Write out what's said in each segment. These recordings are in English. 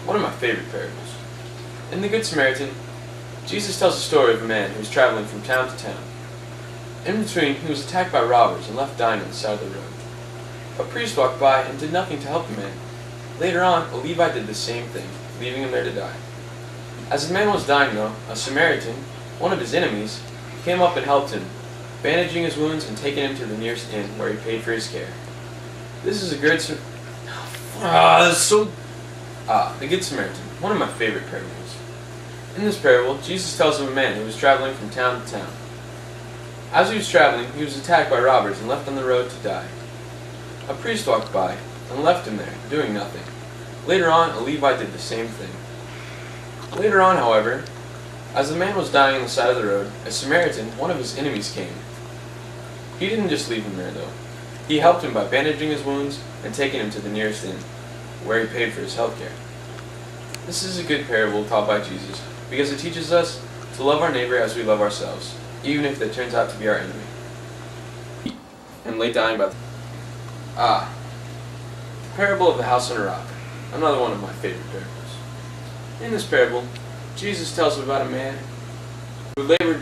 one of my favorite parables. In the Good Samaritan, Jesus tells the story of a man who was traveling from town to town. In between, he was attacked by robbers and left dying on the side of the road. A priest walked by and did nothing to help the man. Later on, a Levite did the same thing, leaving him there to die. As the man was dying, though, a Samaritan, one of his enemies, came up and helped him, bandaging his wounds and taking him to the nearest inn where he paid for his care. This is a good the Good Samaritan, one of my favorite parables. In this parable, Jesus tells of a man who was traveling from town to town. As he was traveling, he was attacked by robbers and left on the road to die. A priest walked by and left him there, doing nothing. Later on, a Levite did the same thing. Later on, however, as the man was dying on the side of the road, a Samaritan, one of his enemies, came. He didn't just leave him there, though. He helped him by bandaging his wounds and taking him to the nearest inn, where he paid for his health care. This is a good parable taught by Jesus, because it teaches us to love our neighbor as we love ourselves, even if they turns out to be our enemy. And lay dying by the parable of the house on a rock, another one of my favorite parables. In this parable, Jesus tells about a man who labored.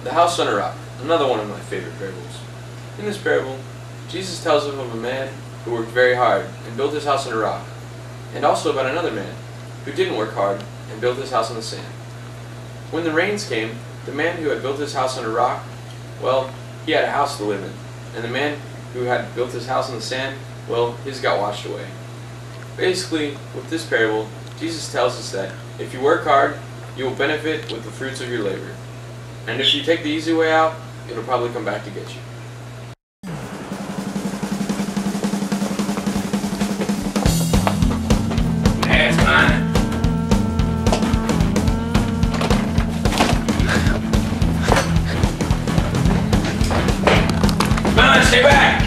The house on a rock, another one of my favorite parables. In this parable, Jesus tells of a man who worked very hard and built his house on a rock, and also about another man who didn't work hard and built his house on the sand. When the rains came, the man who had built his house on a rock, well, he had a house to live in, and the man who had built his house on the sand, well, his got washed away. Basically, with this parable, Jesus tells us that if you work hard, you will benefit with the fruits of your labor. And if you take the easy way out, it'll probably come back to get you. That's mine. Come on, stay back.